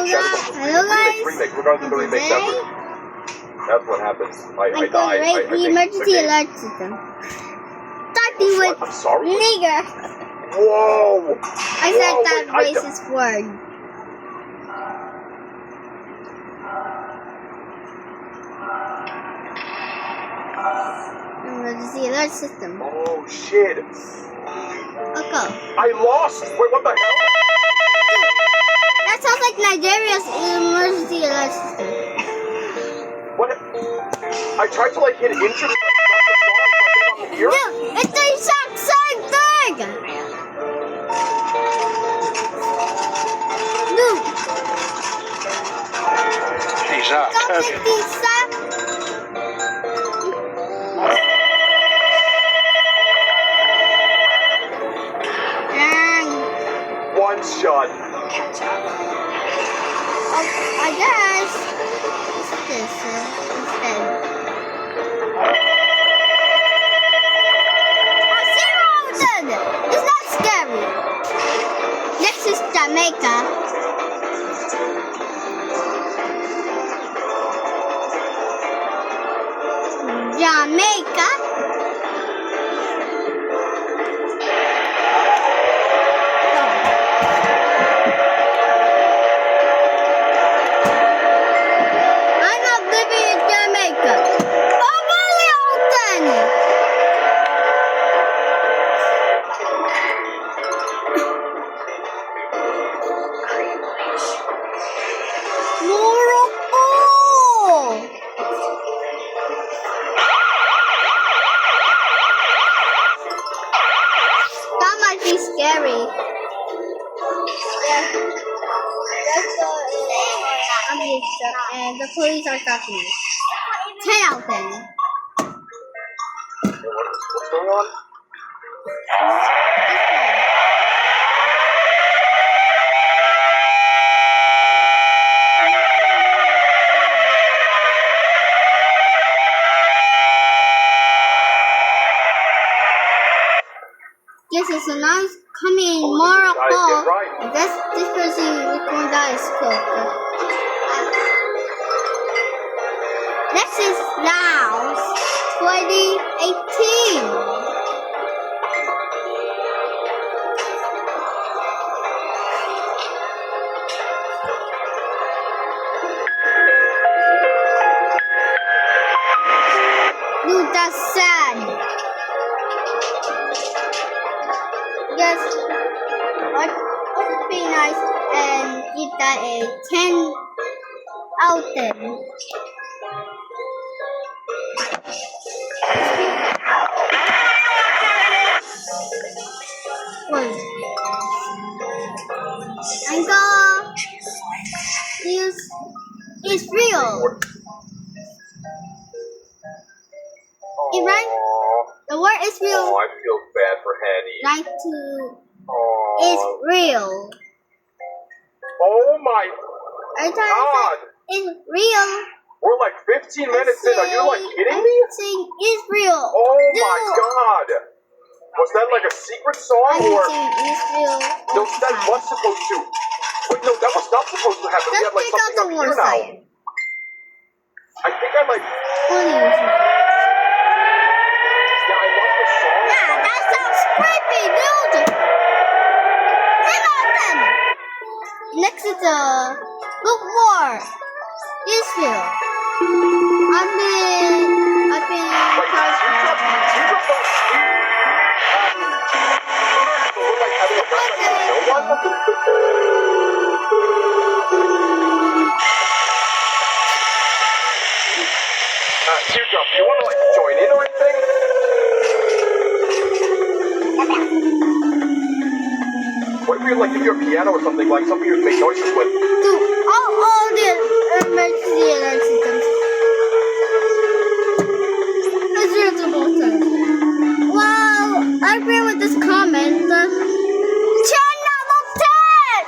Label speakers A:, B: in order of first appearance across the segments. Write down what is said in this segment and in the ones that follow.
A: Hello guys.
B: Remake, regardless of the remake, that's what happens. I die.
A: Rate the emergency alert system. Starting with
B: I'm sorry?
A: nigger.
B: Whoa!
A: I said that racist word. Emergency alert system.
B: Oh shit!
A: Okay.
B: I lost! Wait, what the hell?
A: That sounds like Nigeria's emergency alert system.
B: What? I tried to like hit enter.
A: No, it's the exact same thing! No!
C: He's up.
A: Don't get these sacks!
B: One shot.
A: I guess. What's this instead? Zero then! It's not scary. Next is Jamaica. Jamaica. I'm not living in Jamaica. Oh, really, Alton? Morocco! That might be scary. And the police are talking. 10 out of 10.
B: What's going on?
A: Yes, it's announced coming in Morocco.
B: Right.
A: This person is going to die is cooked. Next is Laos 2018. Dude, that's sad. Yes, what would be nice and give that a 10 out of 10. Anchor is real. Right? The word is real.
B: Oh, I feel bad for Hattie.
A: Like to is real.
B: Oh my
A: God! It's real.
B: We're like 15 minutes in. Are you like kidding me?
A: Saying is real.
B: Oh my God! Was that like a secret song or?
A: Is real.
B: No, that was supposed to. Wait, no, that was not supposed to happen. We have like something up here now. I think I like. Yeah, I love the song.
A: Yeah, that sounds creepy, dude. Next is look more Israel. I've been
B: Teardrop, you want to like join in or anything? What if we like give you a piano or something, like something you make noises with?
A: Dude, all the emergency alert systems. Wow, I agree with this comment. 10 out of 10!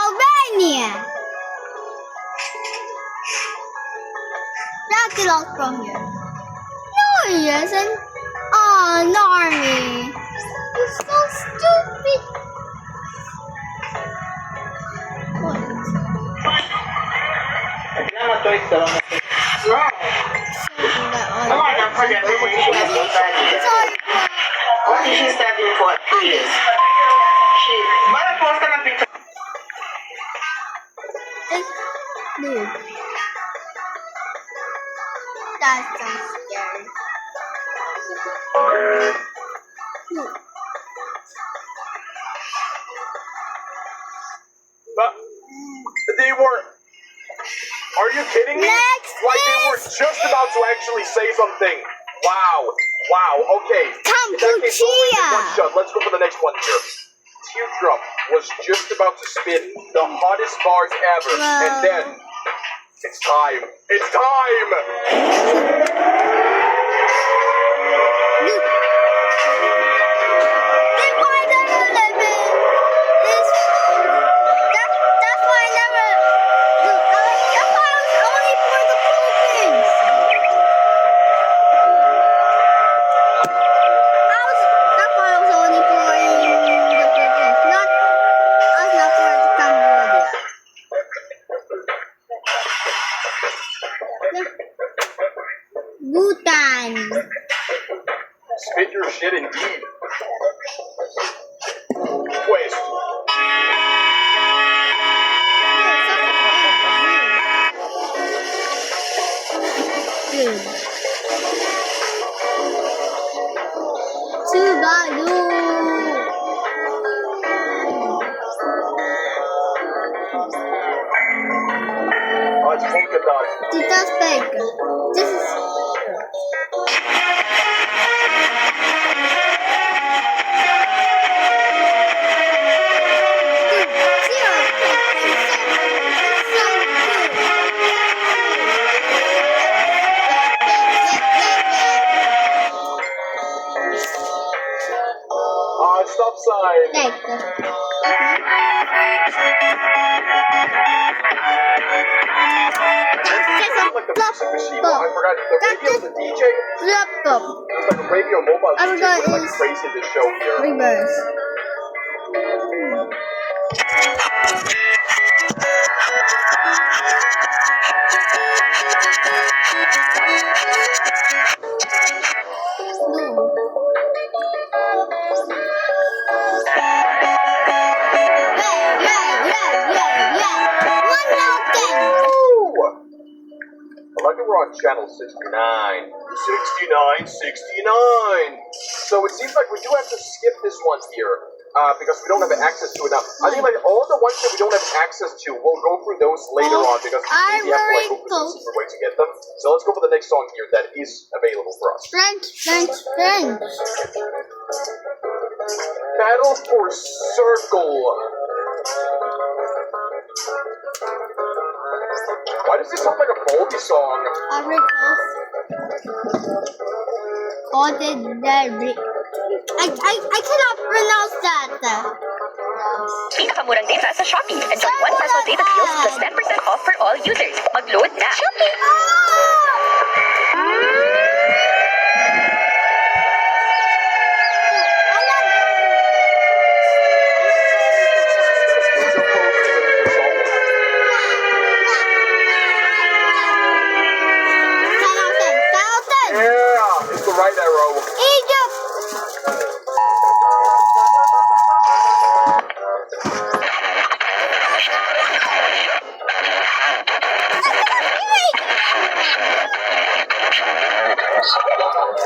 A: Albania! Now get out from here. No, he isn't. Oh, an army. It's so
C: she's studying for?
A: Yes.
C: Mana posta na picture?
A: It's blue. That sounds scary. Blue.
B: But they were. Are you kidding me?
A: Next
B: Like they were just about to actually say something. Wow. Wow. Okay. In that case, we'll leave this one shut. Let's go for the next one here. Teardrop was just about to spit the hottest bars ever, and then it's time. It's time.
A: Then why never let me? That's why I never. That's why I was only for the cool things. That's why I was only for the cool things. Not for Cambodia. Bhutan.
B: Spit your shit indeed. Wait.
A: Good. Tuvalu.
B: It's polka dot.
A: Tita's big. This is.
B: Stop sign. Like the music machine. I forgot the radio, the DJ.
A: Laptop.
B: It's like a radio mobile
A: I
B: DJ.
A: forgot
B: We're like
A: it's
B: crazy in this show here.
A: reverse.
B: We're on channel 69. 69. So it seems like we do have to skip this one here because we don't have access to it now. I think like all the ones that we don't have access to, we'll go through those later on because we have to like go through some secret way to get them. So let's go for the next song here that is available for us.
A: French.
B: Battle for Circle. Why does this sound like a Boldy song?
A: I cannot pronounce that.
D: Pinakamurang data sa Shopee. Enjoy 1 peso data deals plus 10% off for all users. Mag-load na. Shopee!
B: Yeah, it's the right arrow.
A: Egypt!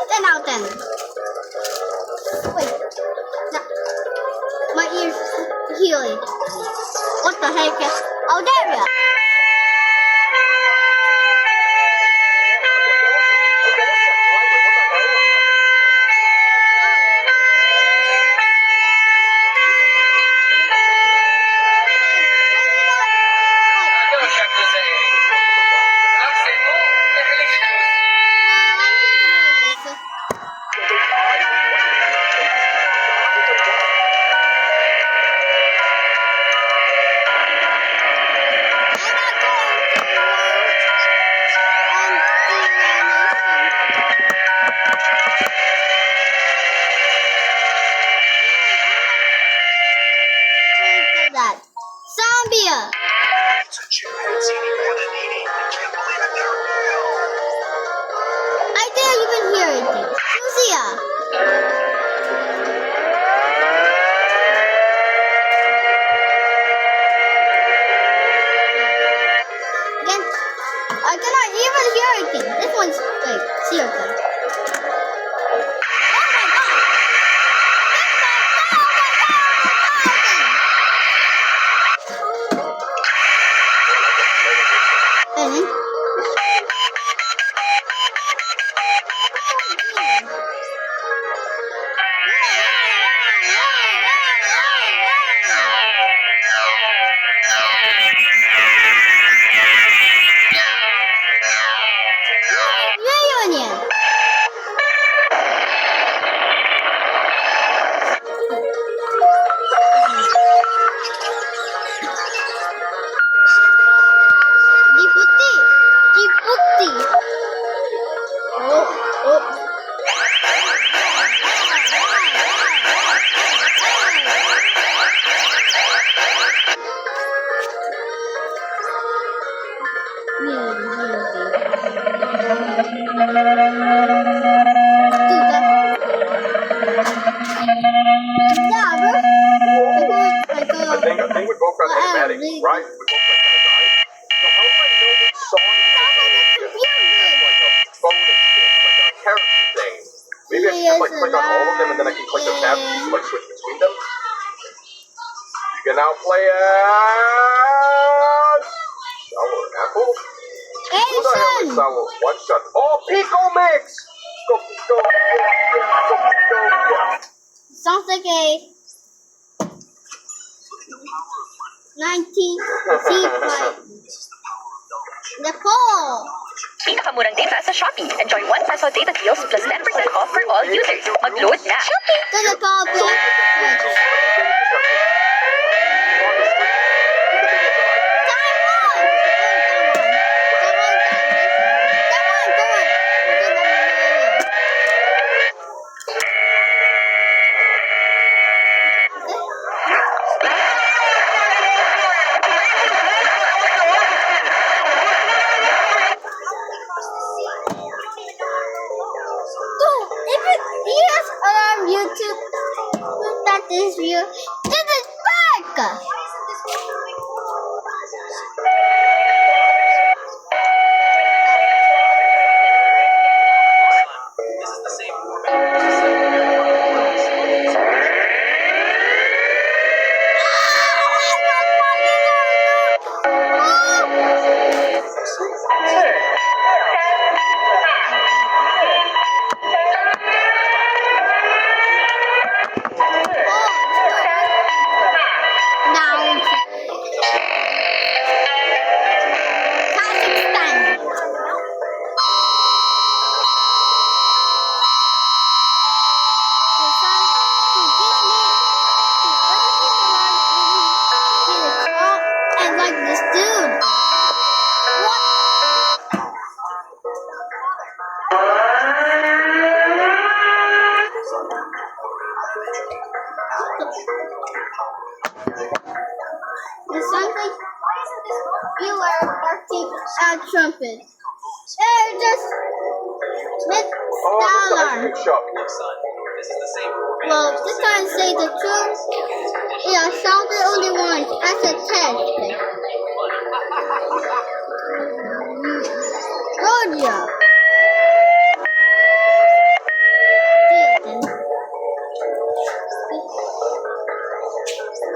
A: Ten out of 10. Wait. No. My ears healing. What the heck? Oh, there we are. Yeah, bro.
B: I think we both got animatic, right? We both got kind of died. So how do I know which song has like a bonus thing, like a character thing? Maybe I should just like click on all of them and then I can click the tab to like switch between them. You can now play as Sour Apple. Who the hell is Sour? One shot. Oh, Pico Mix! Go, Pico. Go, Pico. Yeah.
A: Sounds like a 90 feet like Nicole.
D: Pinakamurang data sa Shopee. Enjoy 1 peso data deals plus 10% off for all users. Mag-load na. Shopee!
A: To the Nicole, please. EAS Alarm YouTube. That is you. This is back. It sounds like you are barking at trumpet. Just make the alarm. Well, this time say the truth. Yeah, sounded only once as a test. Georgia.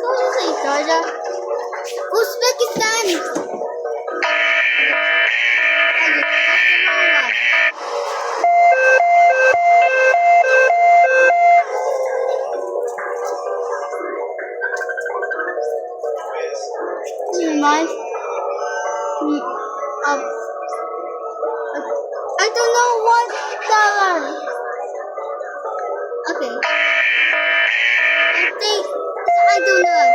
A: What did you say, Georgia? Uzbekistan. Mind? I don't know what color. Okay. I don't know.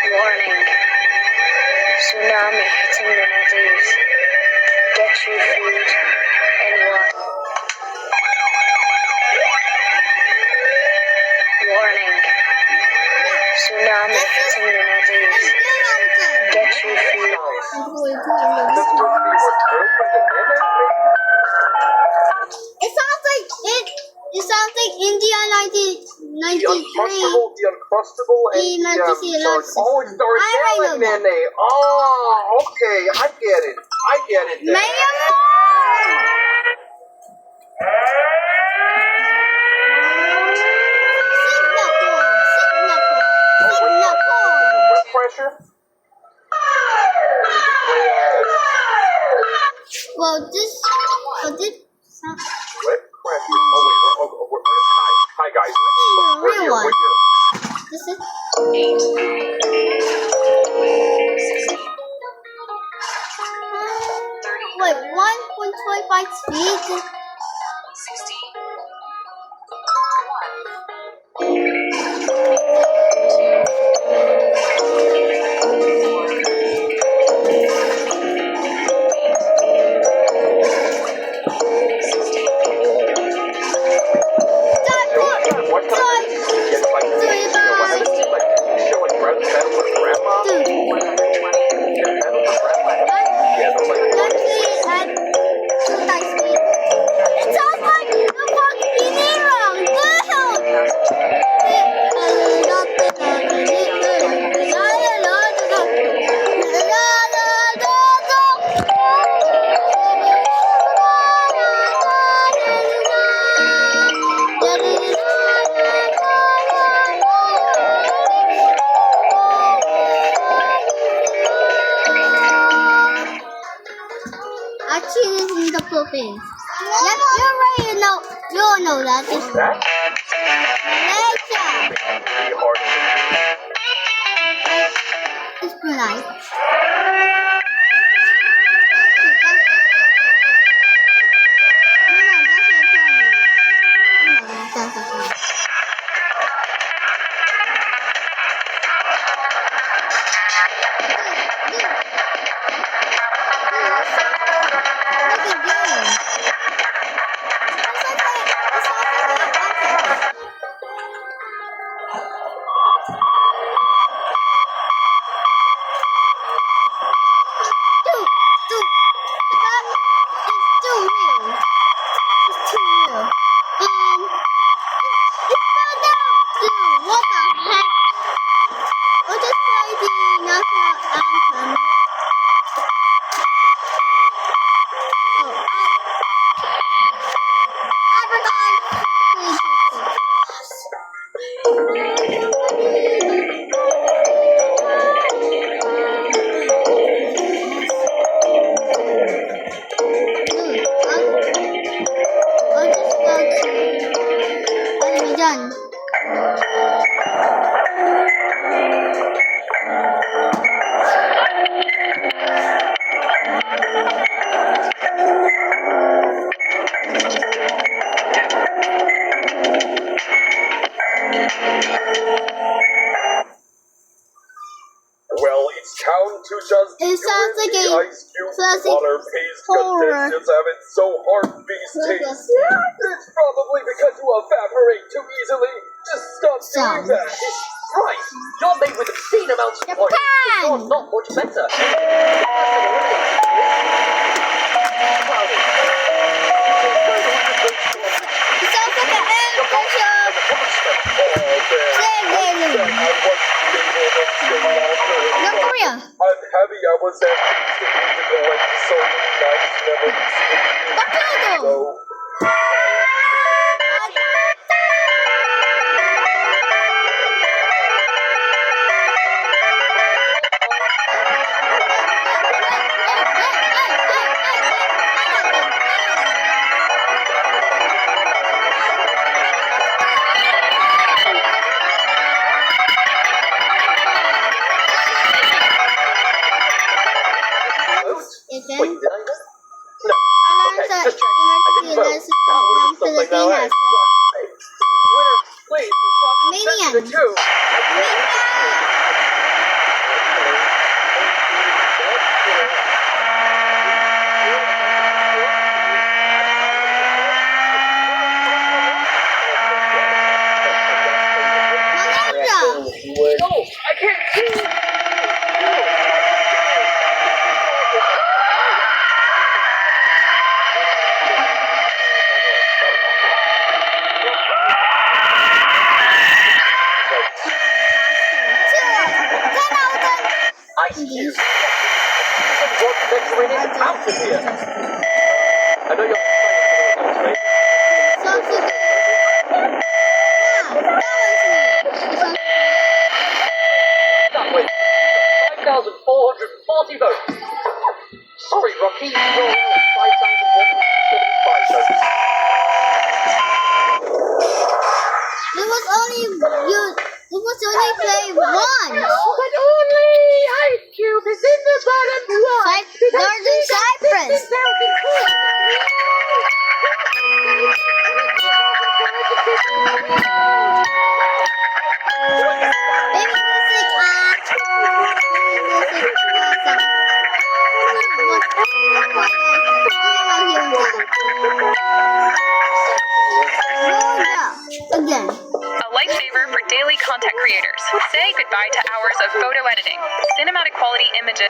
D: Warning. Tsunami hitting the Maldives. Get you food and water. Warning. Tsunami hitting the Maldives. Get you food.
A: It sounds like India 1993.
B: The Uncrustable and
A: Emergency alert system.
B: Oh, it's Darjeeling, Nene. Oh, okay, I get it. Then. Web pressure?
A: Well, this
B: Web pressure. Oh, wait. Hi, guys.
A: real one.
B: We're here.
A: This is 1.25 speed. watching this in the Philippines. Yep, you're right. You all know that. It's
B: That?
A: Malaysia.
B: Pretty hard.
A: It's nice. What the heck? I'll just play the national anthem. Oh, I forgot. I'll just go to. I'll be done.
B: Well, it's time to just
A: It sounds like a
B: ice cube
A: classic
B: water paste
A: horror.
B: condensates have it so hard beast taste. It's probably because you evaporate too easily. Just stop doing that.
E: Right, you're made with obscene amounts of oil.
A: Japan!
E: You're not much better.
A: It sounds like an air pressure. North Korea.
B: I'm happy I was at least able to go and so many nights never
A: Hokkaido.
B: so
A: Again.
E: Wait, did I know? No.
A: Alarms
E: Okay,
A: are
E: just check. I didn't vote.
A: emergency
E: That would have
A: from
E: been something
A: Philippine
E: now,
A: has
E: Winner, please, stop
A: Armenian.
E: the two.
A: Malaysia.
E: No, I can't see. Ice cube. What next we need out of here? I know you're playing
A: So good.
E: that with 5,440 votes. Sorry, Rocky, you're 5,175 votes.
A: It was only play once.
C: But only Ice Cube is in the bottom block.
A: Northern Cyprus. Baby music. Again.
D: A lifesaver for daily content creators. Say goodbye to hours of photo editing, cinematic quality images.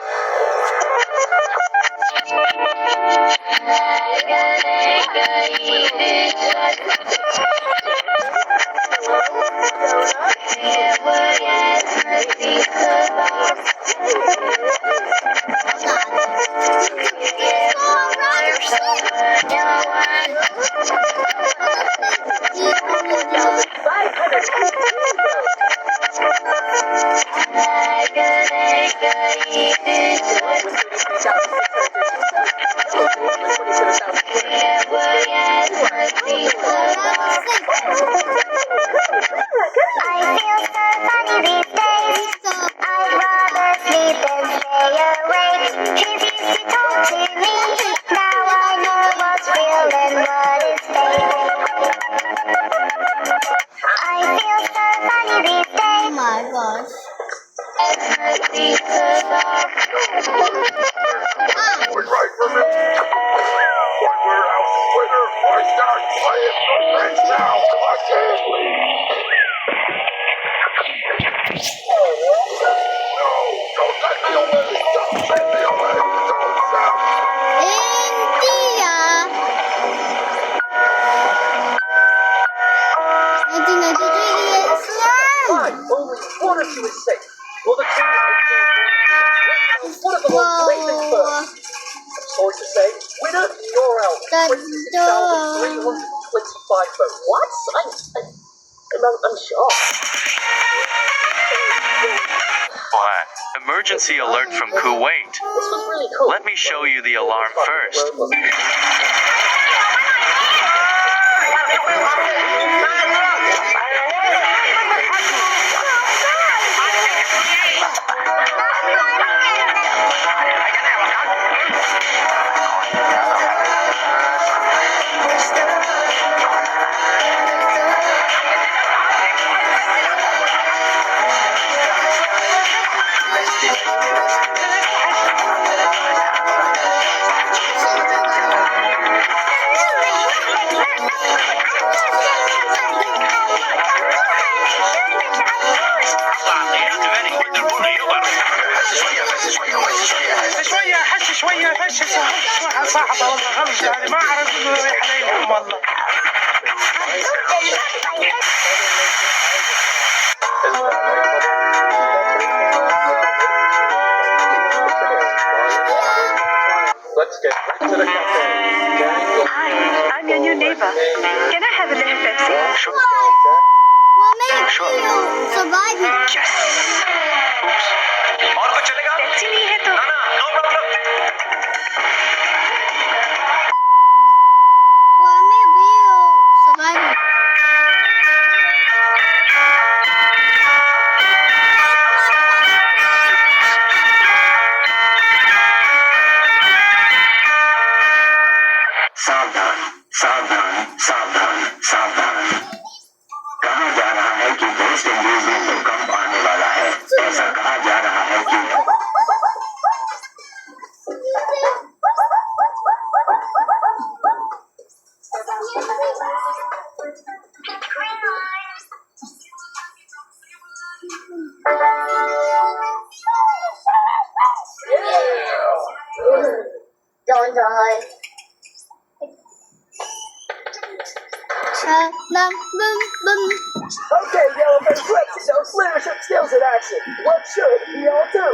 E: voice to say, winner, you're out.
A: The
E: 26,325 votes. What? I'm shocked.
F: What? Emergency alert from Kuwait.
E: This was really cool.
F: Let me show you the alarm first.
C: شوية فش صعبة والله غلط يعني ما أعرف إنه رايح عليكم والله.
B: Let's get right to the cafe.
D: Hi, I'm your new neighbor. Can I have a little Pepsi?
F: Sure.
A: What made you survive?
F: Yes. Oops. और कुछ चलेगा?
D: Pepsi नहीं है तो.
F: ना, no problem.
A: What made you survive?
G: सावधान सावधान सावधान सावधान कहा जा रहा है कि वेस्ट इंडीज में भूकंप आने वाला है ऐसा कहा जा रहा है कि
A: Don't die.
E: Okay, yellow face, let's show leadership skills in action. What should we all do?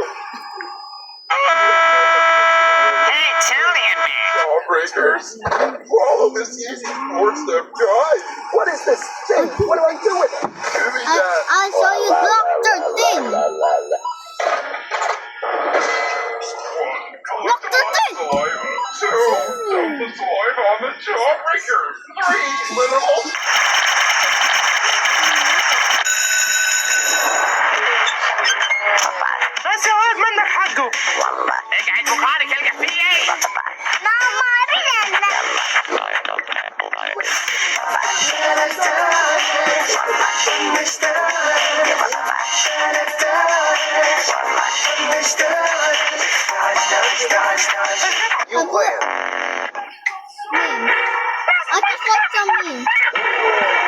C: Hey, Italian man.
B: Jawbreakers. Follow this easy force them guide.
E: What is this thing? What do I do with it?
B: Give me that.
A: I'll show you Dr. Thing. Dr. Thing.
B: Two. Dump the slime on the jawbreakers. 3. Little.
C: بس يا واد منك حقه. والله. اقعد بخارك القى فيه ايه؟
E: You win.
A: I just want some meat.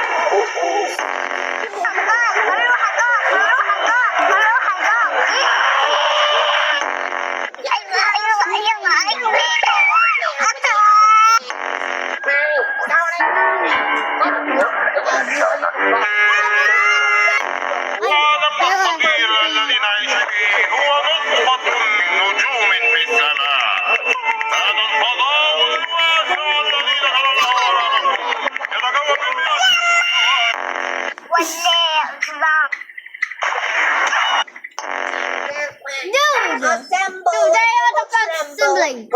C: وهذا الصغير الذي نعيش فيه هو نطفة من نجوم في السماء. هذا الفضاء الواسع الذي دخل الله يتكون من مئات
A: Dude, they are the best siblings.
E: I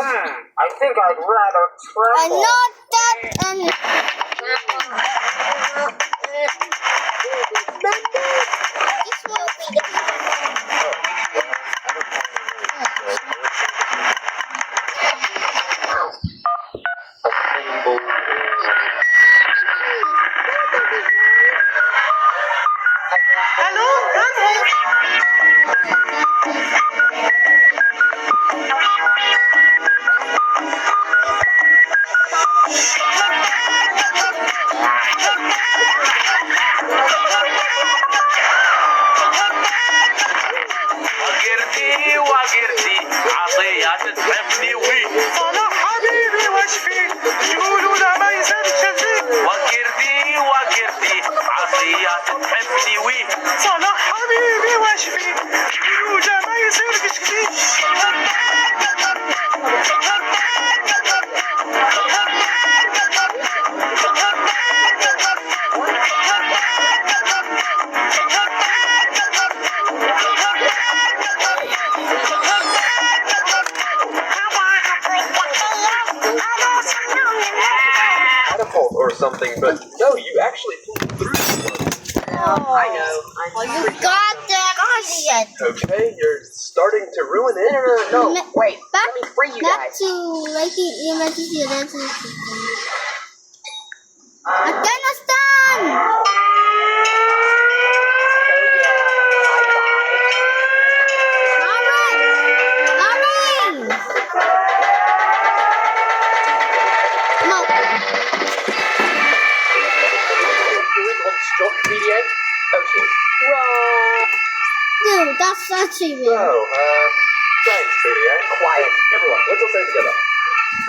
E: think I'd rather
A: And
E: travel.
A: not that and this will be
C: Hello,
F: وقرتي وقرتي عطيات تحبني وي
C: أنا حبيبي وش فيك؟ يقولوا لا ما يصير فيك.
F: وقرتي وقرتي عطيات تحبني وي
C: صلاح حبيبي وش فيك؟ يقولوا لا ما يصير فيك.
B: or something, but no, you actually pulled through this one.
F: I know.
A: Oh, you got that idiot.
B: Okay, you're starting to ruin it.
F: No, wait.
A: Back,
F: Let me free you
A: back
F: guys.
A: to emergency system. Afghanistan! Alright! Alright! No.
E: You're in one struck, BDA. Okay.
A: Dude, that's actually
B: So,
A: real.
B: thanks, BDA.
E: Quiet. Everyone, let's all say it together.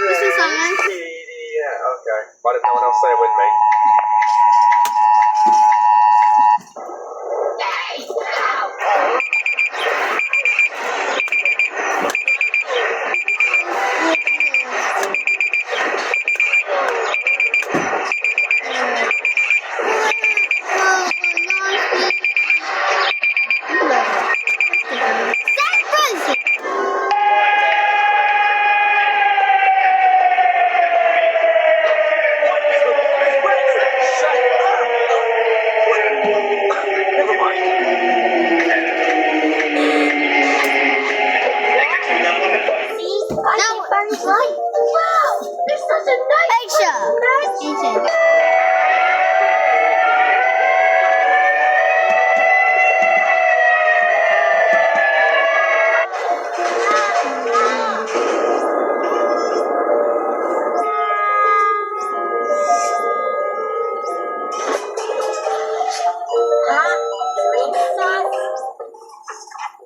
A: This is silence.
B: BDA. Okay. Why did no one else say it with me?
E: Never mind.
A: Wow, there's such a nice Asia.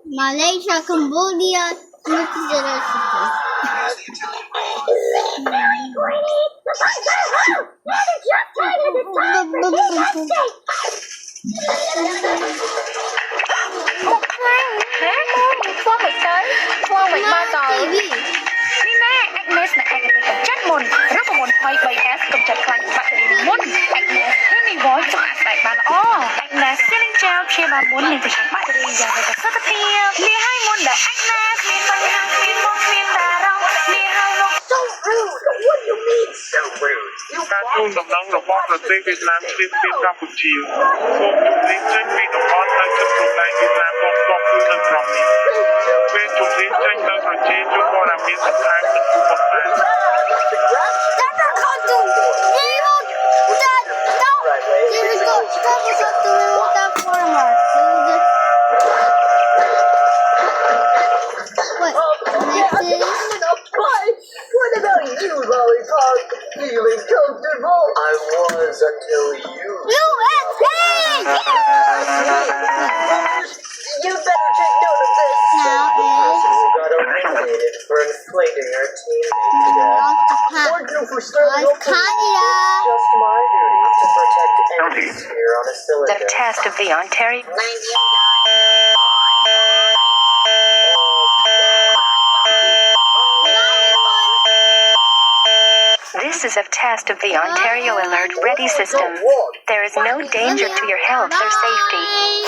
A: Malaysia, Cambodia, New Zealand.
D: Khoan vậy tới, khoan vậy ba tờ. Ni nè, Agnes là ai cái chết mồn, rất là mồn quay bay S cầm chặt khăn bạn muốn Agnes thế mình gói cho cả tại bàn Agnes xin anh chào chia bà muốn mình phải chẳng bạn đi giờ về tất cả thì li hai môn để Agnes mình bay hàng phiên môn phiên đà đâu li hai nó
F: So rude. What do you mean so rude? You
C: ការជួនដំណឹងរបស់ប្រទេសវៀតណាមស្ទើរពីកម្ពុជាសូមជម្រាបចេញពីតំបន់នៅជិតព្រំដែនវៀតណាមតស្របគឺនៅត្រង់នេះពេលជម្រាបចេញទៅប្រជាជនព័ត៌មានសំខាន់មិនគួរបំផាន
F: What about you, Lollipop? Feeling comfortable?
E: I was until you.
F: You better take note of this.
A: Now
E: The
A: is
E: person who got eliminated for inflating our teammate to death.
F: Thank you for standing up for me.
E: Just my duty to protect enemies here on a
D: the
E: cylinder.
D: test of the Ontario. This is a test of the Ontario Alert Ready system. There is no danger to your health or safety.